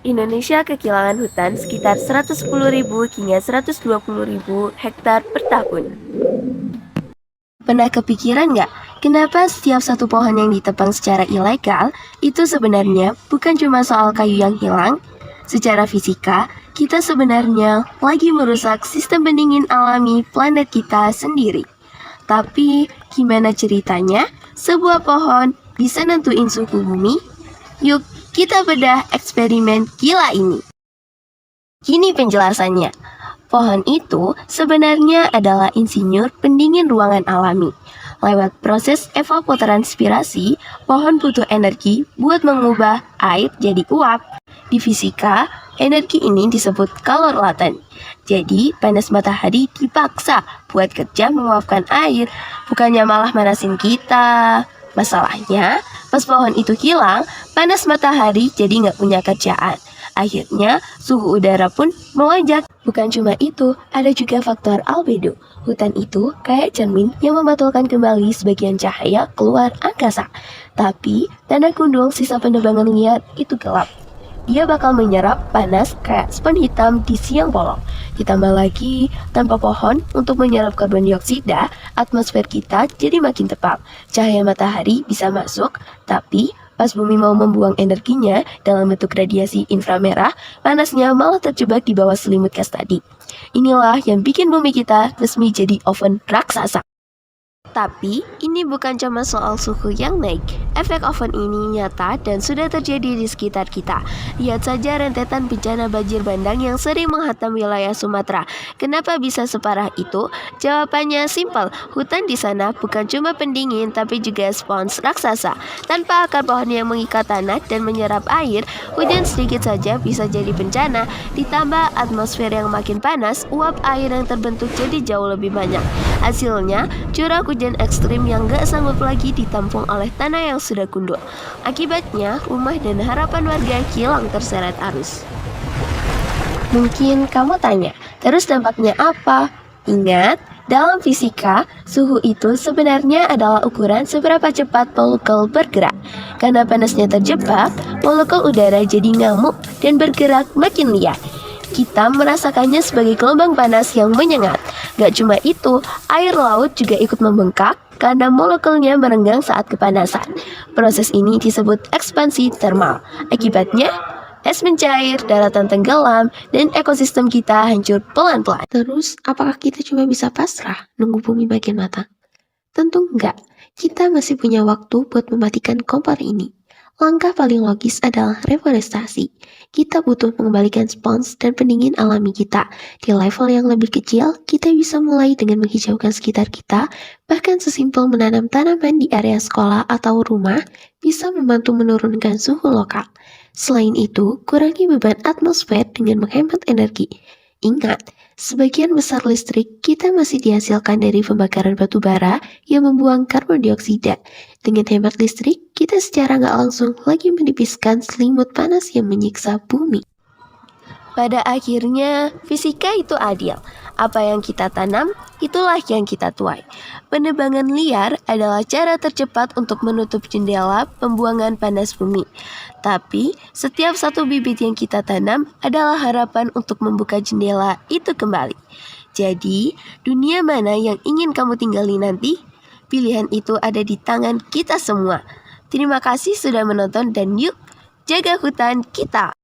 Indonesia kehilangan hutan sekitar 110.000 hingga 120.000 hektar per tahun. Pernah kepikiran nggak, kenapa setiap satu pohon yang ditebang secara ilegal itu sebenarnya bukan cuma soal kayu yang hilang? Secara fisika, kita sebenarnya lagi merusak sistem pendingin alami planet kita sendiri. Tapi, gimana ceritanya sebuah pohon bisa nentuin suhu bumi? Yuk, kita bedah eksperimen gila ini. Gini penjelasannya. Pohon itu sebenarnya adalah insinyur pendingin ruangan alami. Lewat proses evapotranspirasi, pohon butuh energi buat mengubah air jadi uap. Di fisika, energi ini disebut kalor laten. Jadi, panas matahari dipaksa buat kerja menguapkan air, bukannya malah manasin kita. Masalahnya, pas pohon itu hilang, panas matahari jadi nggak punya kerjaan. Akhirnya, suhu udara pun melonjak. Bukan cuma itu, ada juga faktor albedo. Hutan itu kayak cermin yang memantulkan kembali sebagian cahaya keluar angkasa. Tapi, tanda gundul sisa penerbangan liar itu gelap. Dia bakal menyerap panas kayak spon hitam di siang bolong. Ditambah lagi, tanpa pohon untuk menyerap karbon dioksida, atmosfer kita jadi makin tebal. Cahaya matahari bisa masuk, tapi pas bumi mau membuang energinya dalam bentuk radiasi inframerah, panasnya malah terjebak di bawah selimut gas tadi. Inilah yang bikin bumi kita resmi jadi oven raksasa. Tapi, ini bukan cuma soal suhu yang naik. Efek oven ini nyata dan sudah terjadi di sekitar kita. Lihat saja rentetan bencana banjir bandang yang sering menghantam wilayah Sumatera. Kenapa bisa separah itu? Jawabannya simpel. Hutan di sana bukan cuma pendingin, tapi juga spons raksasa. Tanpa akar pohon yang mengikat tanah dan menyerap air, hujan sedikit saja bisa jadi bencana. Ditambah atmosfer yang makin panas, uap air yang terbentuk jadi jauh lebih banyak. Hasilnya, curah hujan ekstrim yang gak sanggup lagi ditampung oleh tanah yang sudah gundul. Akibatnya, rumah dan harapan warga hilang terseret arus. Mungkin kamu tanya, terus dampaknya apa? Ingat, dalam fisika, suhu itu sebenarnya adalah ukuran seberapa cepat molekul bergerak. Karena panasnya terjebak, molekul udara jadi ngamuk dan bergerak makin liar. Kita merasakannya sebagai gelombang panas yang menyengat. Gak cuma itu, air laut juga ikut membengkak karena molekulnya merenggang saat kepanasan. Proses ini disebut ekspansi termal. Akibatnya, es mencair, daratan tenggelam, dan ekosistem kita hancur pelan-pelan. Terus, apakah kita cuma bisa pasrah nunggu bumi makin matang? Tentu enggak. Kita masih punya waktu buat mematikan kompor ini. Langkah paling logis adalah reforestasi. Kita butuh mengembalikan spons dan pendingin alami kita. Di level yang lebih kecil, kita bisa mulai dengan menghijaukan sekitar kita, bahkan sesimpel menanam tanaman di area sekolah atau rumah bisa membantu menurunkan suhu lokal. Selain itu, kurangi beban atmosfer dengan menghemat energi. Ingat, sebagian besar listrik kita masih dihasilkan dari pembakaran batu bara yang membuang karbon dioksida. Dengan hemat listrik, kita secara nggak langsung lagi menipiskan selimut panas yang menyiksa bumi. Pada akhirnya, fisika itu adil. Apa yang kita tanam, itulah yang kita tuai. Penebangan liar adalah cara tercepat untuk menutup jendela pembuangan panas bumi. Tapi, setiap satu bibit yang kita tanam adalah harapan untuk membuka jendela itu kembali. Jadi, dunia mana yang ingin kamu tinggali nanti? Pilihan itu ada di tangan kita semua. Terima kasih sudah menonton dan yuk, jaga hutan kita!